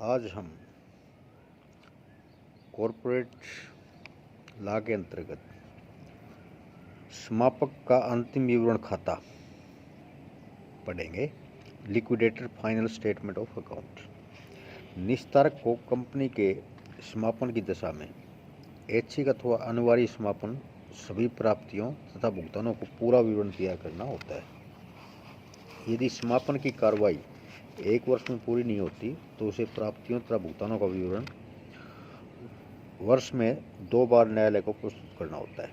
आज हम corporate law के अंतर्गत समापक का अंतिम विवरण खाता पढ़ेंगे। Liquidator final statement of account. निस्तारक को कंपनी के समापन की दशा में ऐच्छिक अथवा अनिवार्य समापन सभी प्राप्तियों तथा भुगतानों को पूरा विवरण तैयार करना होता है। यदि समापन की कार्रवाई 1 वर्ष में पूरी नहीं होती तो उसे प्राप्तियों तथा भुगतानों का विवरण वर्ष में 2 बार न्यायालय को प्रस्तुत करना होता है।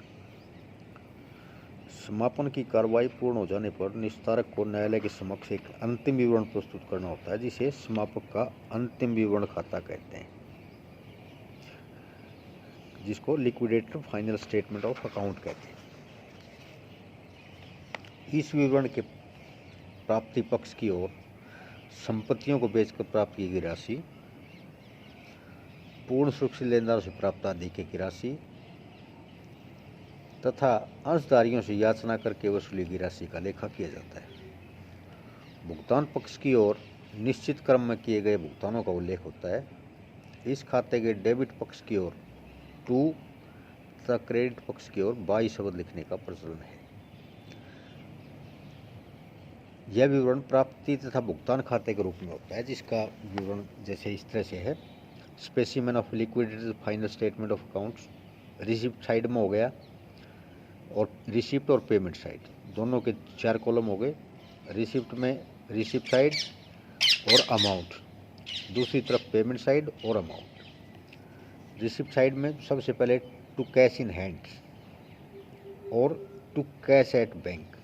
समापन की कार्रवाई पूर्ण हो जाने पर निस्तारक को न्यायालय के समक्ष एक अंतिम विवरण प्रस्तुत करना होता है, जिसे समापक का अंतिम विवरण खाता कहते हैं, जिसको liquidator final statement of account कहते हैं। इस विवरण के प्राप्ति पक्ष की ओर संपत्तियों को बेचकर प्राप्त की गई राशि, पूर्ण सुरक्षित लेनदारों से प्राप्त अधिक की राशि तथा अंशधारियों से याचना करके वसूली गई राशि का लेखा किया जाता है। भुगतान पक्ष की ओर निश्चित क्रम में किए गए भुगतानों का उल्लेख होता है। इस खाते के डेबिट पक्ष की ओर टू तथा क्रेडिट पक्ष की ओर बाई शब्द लिखने का प्रचलन है। यह विवरण प्राप्ति तथा भुगतान खाते के रूप में होता है, जिसका विवरण जैसे इस तरह से है। Specimen of liquidator final statement of accounts receipt side में हो गया, और रिसिप्ट और पेमेंट साइड दोनों के 4 कॉलम हो गए। रिसिप्ट में रिसिप्ट साइड और अमाउंट, दूसरी तरफ पेमेंट साइड और अमाउंट। रिसिप्ट साइड में सबसे पहले टू कैश इन हैंड और टू कैश एट बैंक,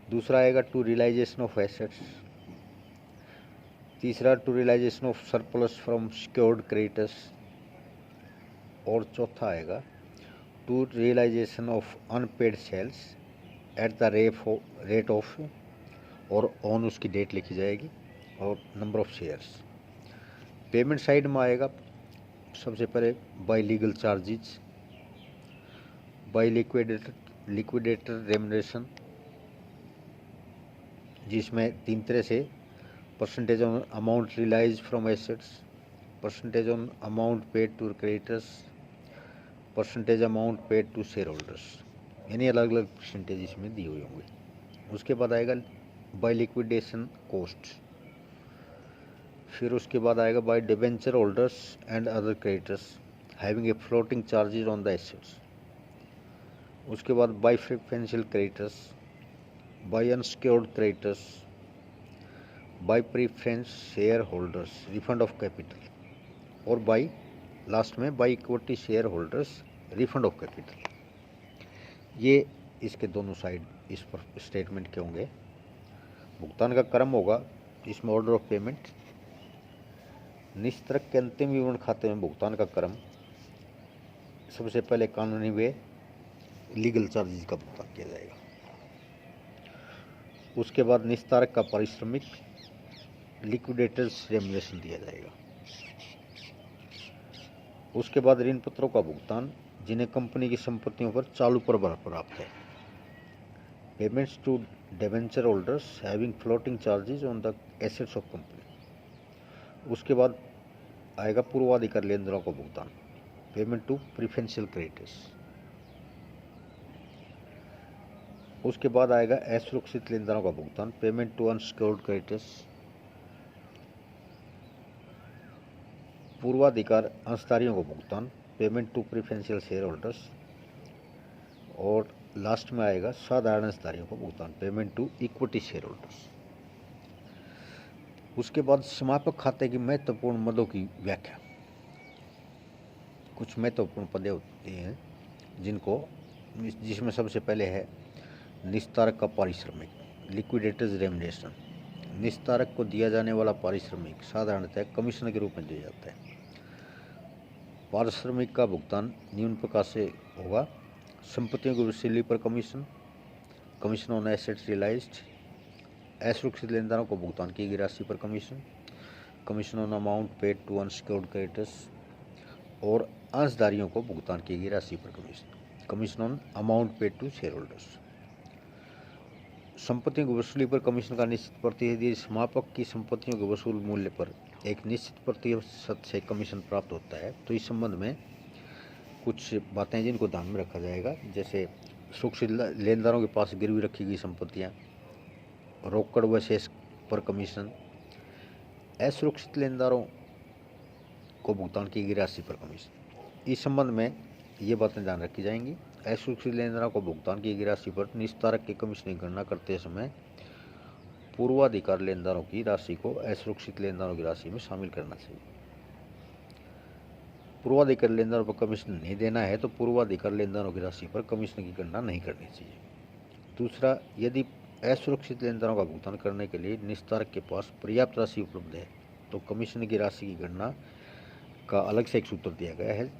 दूसरा आएगा टू रियलाइजेशन ऑफ एसेट्स, तीसरा to realisation of surplus from secured creditors, और चौथा आएगा to realisation of unpaid sales at the rate of, और ऑन उसकी डेट लिखी जाएगी, और number of shares. Payment side में आएगा सबसे पहले by legal charges, by liquidator remuneration, जिसमें 3 तरह से: percentage on amount realise from assets, percentage on amount paid to creditors, percentage amount paid to shareholders, यानी अलग अलग परसेंटेज इसमें दिए हुए होंगे। उसके बाद आएगा बाय लिक्विडेशन कॉस्ट, फिर उसके बाद आएगा by debenture holders and other creditors having a floating charges on the assets, उसके बाद by preferential creditors, by unsecured creditors, by preference shareholders refund of capital, और बाय लास्ट में by equity shareholders refund of capital. ये इसके दोनों side इस पर statement के होंगे। भुगतान का क्रम होगा इसमें ऑर्डर ऑफ पेमेंट। निस्तारक के अंतिम विवरण खाते में भुगतान का क्रम, सबसे पहले कानूनी वे लीगल चार्जेस का भुगतान किया जाएगा, उसके बाद निस्तारक का पारिश्रमिक लिक्विडेटर्स रेम्युनरेशन दिया जाएगा, उसके बाद ऋण पत्रों का भुगतान जिन्हें कंपनी की संपत्तियों पर चालू प्रभार प्राप्त है, payments to debenture holders having floating charges on the assets of company, उसके बाद आएगा पूर्वाधिकार लेनदारों का भुगतान, पेमेंट टू प्रेफरेंशियल क्रेडिटर्स, उसके बाद आएगा असुरक्षित लेनदारों का भुगतान, पेमेंट टू अनसिक्योर्ड क्रेडिटर्स, पूर्वाधिकार अंशधारियों को भुगतान, payment to preferential shareholders, और लास्ट में आएगा साधारण अंशधारियों को भुगतान, payment to equity shareholders. उसके बाद समापक खाते की महत्वपूर्ण मदों की व्याख्या। कुछ महत्वपूर्ण पदें होती हैं जिसमें सबसे पहले है निस्तारक का पारिश्रमिक, लिक्विडेटर्स रेम्युनरेशन। निस्तारक को दिया जाने वाला पारिश्रमिक साधारणतः कमीशन के रूप में दिया जाता है। पारिश्रमिक का भुगतान निम्न प्रकार से होगा: संपत्तियों की वसूली पर commission, commission on assets realised, असुरक्षित लेनदारों को भुगतान की गई राशि पर commission, commission on amount paid to unsecured creditors, और अंशधारियों को भुगतान की गई राशि पर commission, commission on amount paid to shareholders. संपत्तियों की वसूली पर कमीशन का निश्चित प्रतिशत यदि समापक की संपत्तियों के वसूल मूल्य पर एक निश्चित प्रतिशत से कमीशन प्राप्त होता है तो इस संबंध में कुछ बातें जिनको ध्यान में रखा जाएगा, जैसे सुरक्षित लेनदारों के पास गिरवी रखी गई संपत्तियां, रोकड़ व शेष पर कमीशन, असुरक्षित लेनदारों को भुगतान की गई राशि पर कमीशन। इस संबंध में ये बातें ध्यान रखी जाएंगी। असुरक्षित लेनदारों को भुगतान की गई राशि पर निस्तारक के कमीशन की गणना करते समय पूर्वाधिकार लेनदारों की राशि को असुरक्षित लेनदारों की राशि में शामिल करना चाहिए। पूर्वाधिकार लेनदारों पर कमीशन नहीं देना है तो पूर्वाधिकार लेनदारों की राशि पर कमीशन की गणना नहीं करनी चाहिए। दूसरा, यदि असुरक्षित लेनदारों का भुगतान करने के लिए निस्तारक के पास पर्याप्त राशि उपलब्ध है तो कमीशन की राशि की गणना का अलग से एक सूत्र दिया गया है,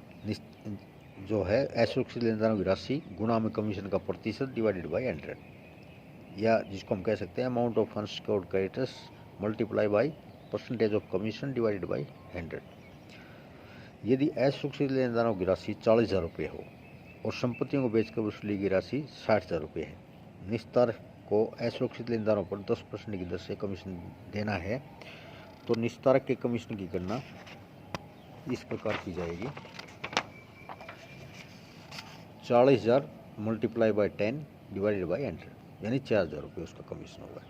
जो है असुरक्षित लेनदारों की राशि गुणा में कमीशन का प्रतिशत डिवाइडेड बाय 100, या जिसको हम कह सकते हैं amount of unsecured creditors multiply by percentage of commission divided by 100। यदि असुरक्षित लेनदारों की राशि 40,000 रुपये हो और संपत्तियों को बेचकर वसूली की राशि 60,000 रुपये है, निस्तारक को असुरक्षित लेनदारों पर 10% की दर से कमीशन देना है तो निस्तारक के कमीशन की गणना इस प्रकार की जाएगी, 40,000 मल्टीप्लाई बाय 10 डिवाइडेड बाय 100, यानी 4,000 रुपये उसका कमीशन होगा।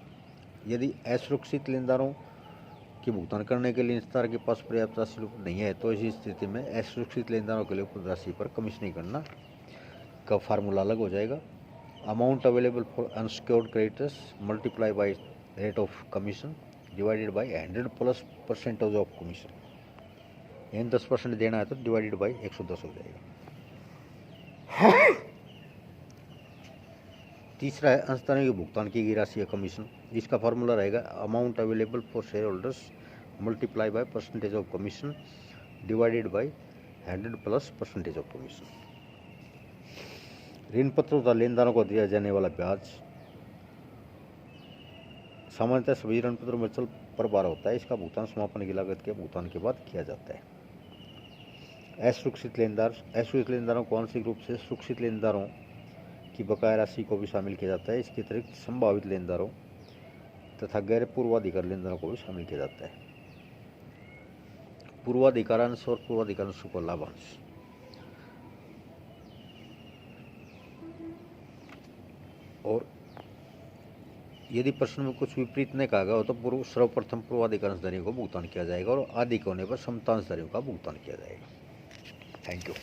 यदि असुरक्षित लेनदारों की भुगतान करने के लिए निस्तारक के पास पर्याप्त राशि नहीं है तो इसी स्थिति में असुरक्षित लेनदारों के लिए उपलब्ध राशि पर कमीशन की गणना का फार्मूला अलग हो जाएगा, amount available for unsecured creditors multiply by rate of commission divided by 100 plus percentage of commission, यानी 10% देना है तो डिवाइडेड बाय 110 हो जाएगा। तीसरा है अंशधारकों की भुगतान की गई राशि या कमीशन, जिसका फार्मूला रहेगा amount available for share holders multiply by percentage of commission divided by 100 plus percentage of commission. ऋण पत्रों तथा लेनदारों को दिया जाने वाला ब्याज सामान्यतः सभी ऋण पत्रों में चल प्रभार होता है। इसका भुगतान समापन की लागत के भुगतान के बाद किया जाता है। असुरक्षित लेनदारों को आंशिक रूप से सुरक्षित लेनदारों की बकाया राशि को भी शामिल किया जाता है। इसके अतिरिक्त संभावित लेनदारों तथा गैर पूर्वाधिकार लेनदारों को भी शामिल किया जाता है। पूर्वाधिकारांश और पूर्वाधिकारांश को लाभांश। और यदि प्रश्न में कुछ विपरीत नहीं कहा गया हो तो सर्वप्रथम पूर्वाधिकारांशधारियों को भुगतान किया जाएगा और आदि के होने पर समतांशधारियों का भुगतान किया जाएगा। Thank you.